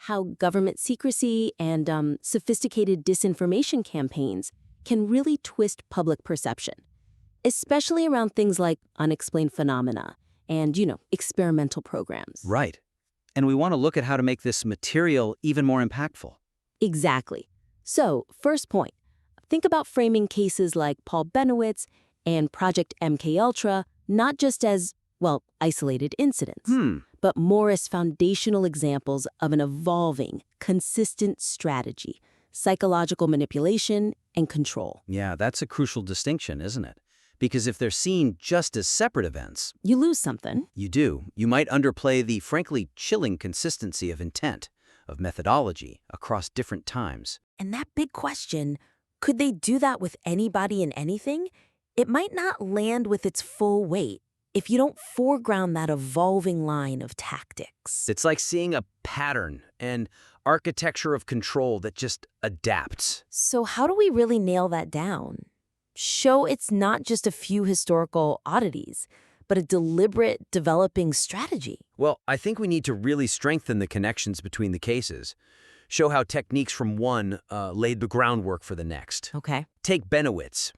how government secrecy and sophisticated disinformation campaigns can really twist public perception, especially around things like unexplained phenomena and, experimental programs. Right. And we want to look at how to make this material even more impactful. Exactly. So, first point, think about framing cases like Paul Bennewitz and Project MKUltra not just as, isolated incidents, but more as foundational examples of an evolving, consistent strategy, psychological manipulation, and control. Yeah, that's a crucial distinction, isn't it? Because if they're seen just as separate events, You lose something. you do. You might underplay the frankly chilling consistency of intent, of methodology, across different times. And that big question, could they do that with anybody and anything? It might not land with its full weight if you don't foreground that evolving line of tactics. It's like seeing a pattern and architecture of control that just adapts. So how do we really nail that down? Show it's not just a few historical oddities, but a deliberate developing strategy. Well, I think we need to really strengthen the connections between the cases. Show how techniques from one laid the groundwork for the next. Okay. Take Bennewitz.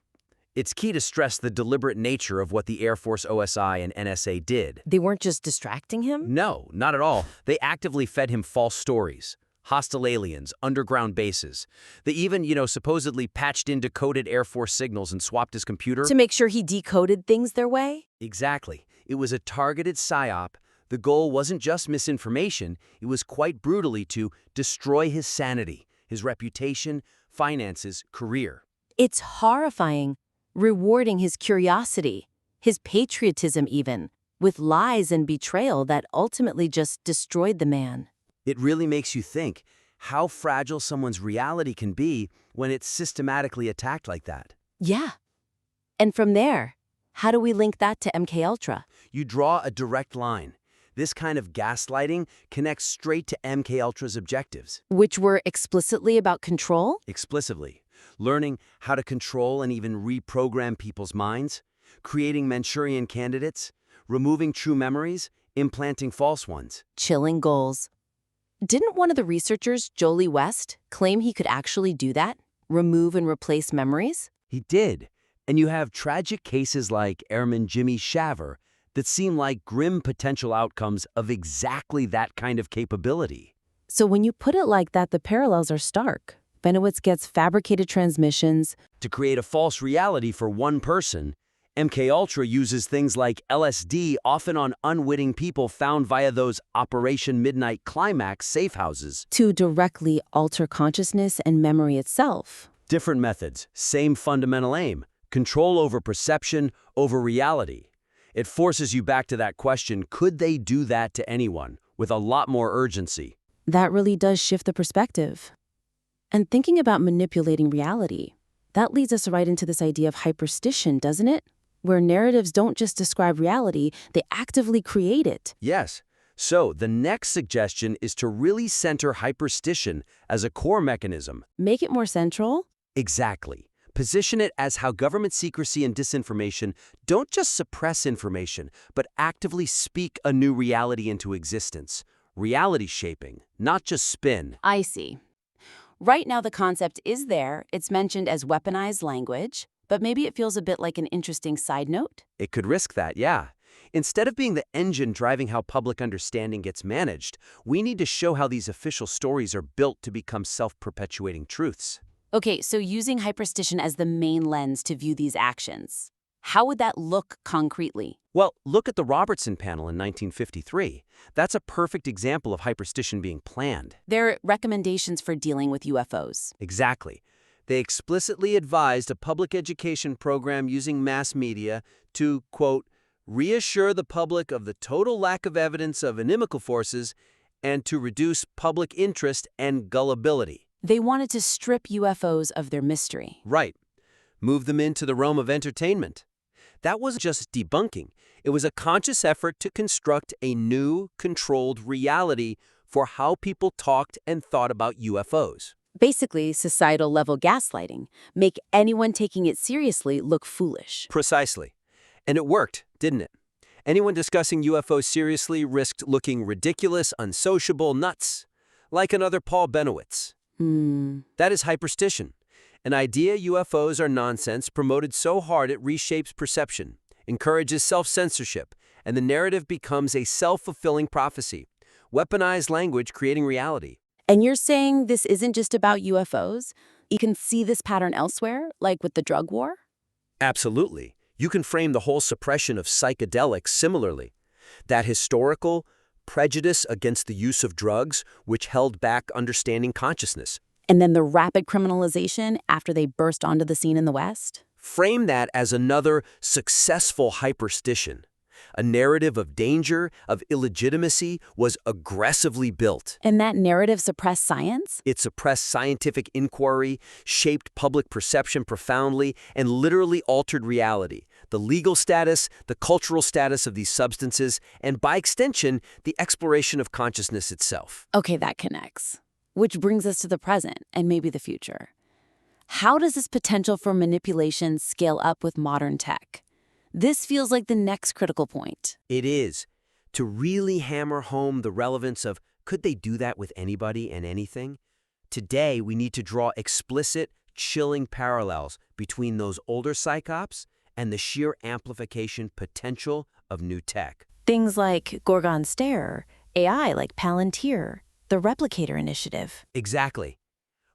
It's key to stress the deliberate nature of what the Air Force OSI and NSA did. They weren't just distracting him? No, not at all. They actively fed him false stories. Hostile aliens, underground bases. They even, supposedly patched in decoded Air Force signals and swapped his computer. To make sure he decoded things their way? Exactly. It was a targeted psyop. The goal wasn't just misinformation. It was quite brutally to destroy his sanity, his reputation, finances, career. It's horrifying, rewarding his curiosity, his patriotism even, with lies and betrayal that ultimately just destroyed the man. It really makes you think how fragile someone's reality can be when it's systematically attacked like that. Yeah. And from there, how do we link that to MKUltra? You draw a direct line. This kind of gaslighting connects straight to MKUltra's objectives. Which were explicitly about control? Explicitly. Learning how to control and even reprogram people's minds, creating Manchurian candidates, removing true memories, implanting false ones. Chilling goals. Didn't one of the researchers, Jolie West, claim he could actually do that? Remove and replace memories? He did. And you have tragic cases like Airman Jimmy Shaver that seem like grim potential outcomes of exactly that kind of capability. So when you put it like that, the parallels are stark. Bennewitz gets fabricated transmissions. To create a false reality for one person, MKUltra uses things like LSD, often on unwitting people found via those Operation Midnight Climax safe houses. To directly alter consciousness and memory itself. Different methods, same fundamental aim. Control over perception, over reality. It forces you back to that question, could they do that to anyone, with a lot more urgency? That really does shift the perspective. And thinking about manipulating reality, that leads us right into this idea of hyperstition, doesn't it? Where narratives don't just describe reality, they actively create it. Yes. So the next suggestion is to really center hyperstition as a core mechanism. Make it more central? Exactly. Position it as how government secrecy and disinformation don't just suppress information, but actively speak a new reality into existence. Reality shaping, not just spin. I see. Right now the concept is there, it's mentioned as weaponized language, but maybe it feels a bit like an interesting side note? It could risk that, yeah. Instead of being the engine driving how public understanding gets managed, we need to show how these official stories are built to become self-perpetuating truths. Okay, so using hyperstition as the main lens to view these actions. How would that look concretely? Well, look at the Robertson panel in 1953. That's a perfect example of hyperstition being planned. They're recommendations for dealing with UFOs. Exactly. They explicitly advised a public education program using mass media to, quote, reassure the public of the total lack of evidence of inimical forces and to reduce public interest and gullibility. They wanted to strip UFOs of their mystery. Right. Move them into the realm of entertainment. That wasn't just debunking. It was a conscious effort to construct a new, controlled reality for how people talked and thought about UFOs. Basically, societal-level gaslighting. Make anyone taking it seriously look foolish. Precisely. And it worked, didn't it? Anyone discussing UFOs seriously risked looking ridiculous, unsociable, nuts. like another Paul Bennewitz. That is hyperstition, an idea UFOs are nonsense promoted so hard it reshapes perception, encourages self-censorship, and the narrative becomes a self-fulfilling prophecy. Weaponized language creating reality. And you're saying this isn't just about UFOs? You can see this pattern elsewhere, like with the drug war? Absolutely. You can frame the whole suppression of psychedelics similarly. That historical prejudice against the use of drugs, which held back understanding consciousness. And then the rapid criminalization after they burst onto the scene in the West? Frame that as another successful hyperstition. A narrative of danger, of illegitimacy, was aggressively built. And that narrative suppressed science? It suppressed scientific inquiry, shaped public perception profoundly, and literally altered reality. The legal status, the cultural status of these substances, and by extension, the exploration of consciousness itself. Okay, that connects. Which brings us to the present, and maybe the future. How does this potential for manipulation scale up with modern tech? This feels like the next critical point. It is. To really hammer home the relevance of could they do that with anybody and anything? Today, we need to draw explicit, chilling parallels between those older psychops and the sheer amplification potential of new tech. Things like Gorgon Stare, AI like Palantir, the Replicator Initiative. Exactly.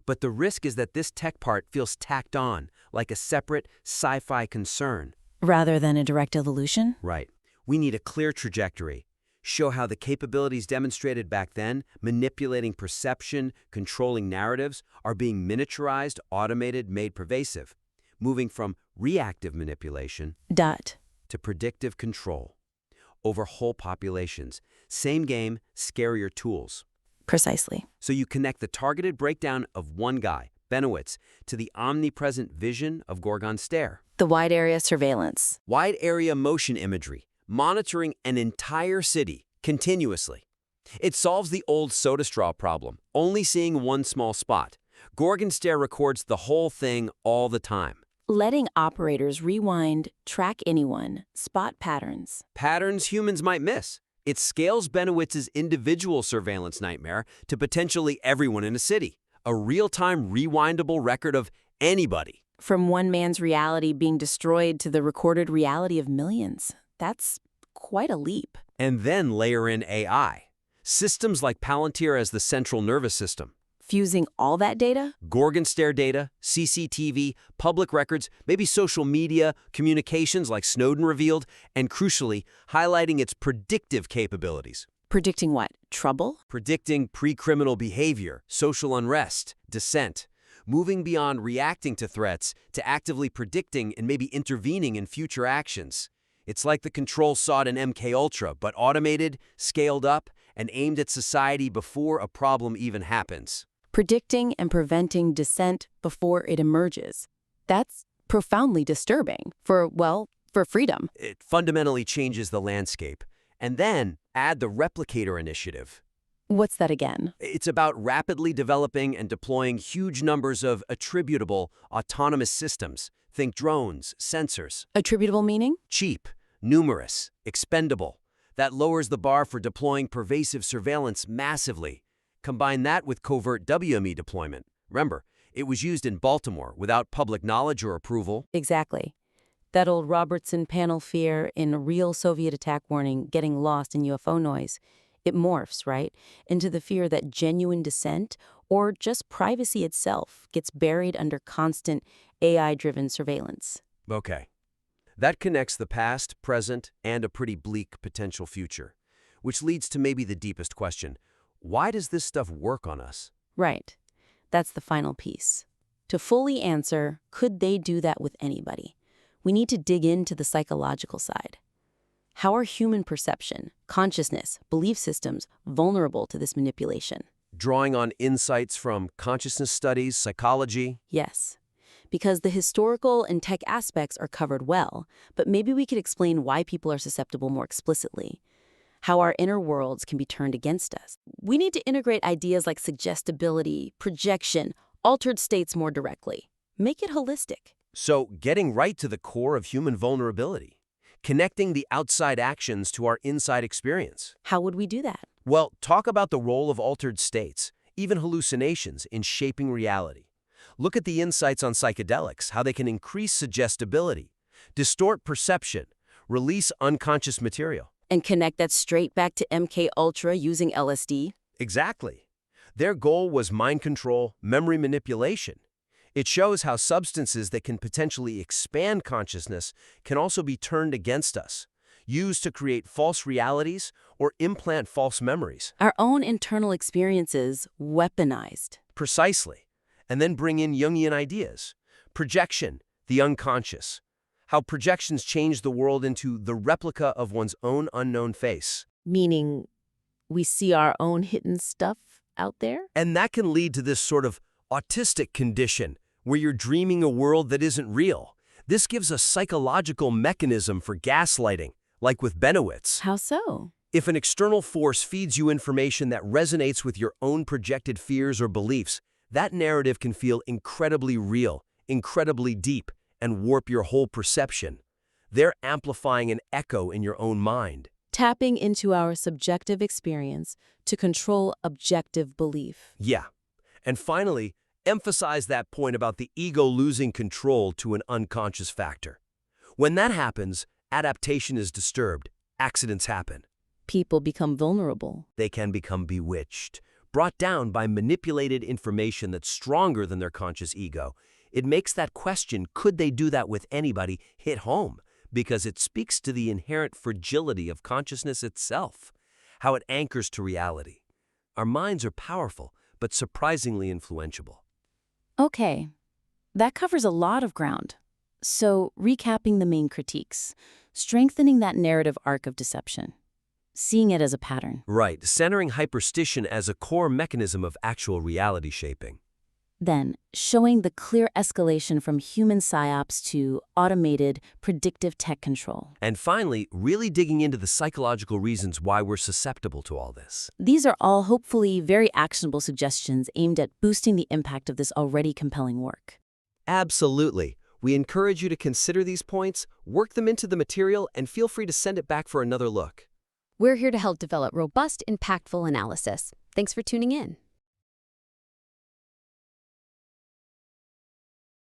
But the risk is that this tech part feels tacked on, like a separate sci-fi concern. Rather than a direct evolution? Right. We need a clear trajectory. Show how the capabilities demonstrated back then, manipulating perception, controlling narratives, are being miniaturized, automated, made pervasive. Moving from reactive manipulation to predictive control. Over whole populations. Same game, scarier tools. Precisely. So you connect the targeted breakdown of one guy, Bennewitz, to the omnipresent vision of Gorgon Stare. The wide area surveillance. Wide area motion imagery, monitoring an entire city continuously. It solves the old soda straw problem, only seeing one small spot. Gorgon Stare records the whole thing all the time. Letting operators rewind, track anyone, spot patterns. Patterns humans might miss. It scales Bennewitz's individual surveillance nightmare to potentially everyone in a city. A real-time rewindable record of anybody. From one man's reality being destroyed to the recorded reality of millions. That's quite a leap. And then layer in AI. Systems like Palantir as the central nervous system. Fusing all that data? Gorgon Stare data, CCTV, public records, maybe social media, communications like Snowden revealed, and crucially, highlighting its predictive capabilities. Predicting what? Trouble? Predicting pre-criminal behavior, social unrest, dissent. Moving beyond reacting to threats to actively predicting and maybe intervening in future actions. It's like the control sought in MKUltra, but automated, scaled up, and aimed at society before a problem even happens. Predicting and preventing dissent before it emerges. That's profoundly disturbing for freedom. It fundamentally changes the landscape. And then add the Replicator Initiative. What's that again? It's about rapidly developing and deploying huge numbers of attributable, autonomous systems. Think drones, sensors. Attributable meaning? Cheap, numerous, expendable. That lowers the bar for deploying pervasive surveillance massively. Combine that with covert WME deployment. Remember, it was used in Baltimore without public knowledge or approval. Exactly. That old Robertson panel fear in a real Soviet attack warning getting lost in UFO noise. It morphs, right, into the fear that genuine dissent or just privacy itself gets buried under constant AI-driven surveillance. Okay. That connects the past, present, and a pretty bleak potential future, which leads to maybe the deepest question. Why does this stuff work on us? Right. That's the final piece. To fully answer, could they do that with anybody? We need to dig into the psychological side. How are human perception, consciousness, belief systems vulnerable to this manipulation? Drawing on insights from consciousness studies, psychology? Yes, because the historical and tech aspects are covered well, but maybe we could explain why people are susceptible more explicitly. How our inner worlds can be turned against us. We need to integrate ideas like suggestibility, projection, altered states more directly. Make it holistic. So, getting right to the core of human vulnerability. Connecting the outside actions to our inside experience. How would we do that? Well, talk about the role of altered states. even hallucinations, in shaping reality. Look at the insights on psychedelics, how they can increase suggestibility, distort perception, release unconscious material. And connect that straight back to MK Ultra using LSD? Exactly. Their goal was mind control, memory manipulation. It shows how substances that can potentially expand consciousness can also be turned against us, used to create false realities or implant false memories. Our own internal experiences weaponized. Precisely. And then bring in Jungian ideas. Projection, the unconscious. How projections change the world into the replica of one's own unknown face. Meaning, we see our own hidden stuff out there? And that can lead to this sort of autistic condition, where you're dreaming a world that isn't real. This gives a psychological mechanism for gaslighting, like with Bennewitz. How so? If an external force feeds you information that resonates with your own projected fears or beliefs, that narrative can feel incredibly real, incredibly deep, and warp your whole perception. They're amplifying an echo in your own mind. Tapping into our subjective experience to control objective belief. Yeah. And finally, emphasize that point about the ego losing control to an unconscious factor. When that happens, adaptation is disturbed, accidents happen. People become vulnerable. They can become bewitched, brought down by manipulated information that's stronger than their conscious ego. It makes that question, could they do that with anybody, hit home, because it speaks to the inherent fragility of consciousness itself, how it anchors to reality. Our minds are powerful, but surprisingly influential. Okay, that covers a lot of ground. So, recapping the main critiques, strengthening that narrative arc of deception, seeing it as a pattern. Right, centering hyperstition as a core mechanism of actual reality shaping. Then, showing the clear escalation from human psyops to automated, predictive tech control. And finally, really digging into the psychological reasons why we're susceptible to all this. These are all hopefully very actionable suggestions aimed at boosting the impact of this already compelling work. Absolutely. We encourage you to consider these points, work them into the material, and feel free to send it back for another look. We're here to help develop robust, impactful analysis. Thanks for tuning in.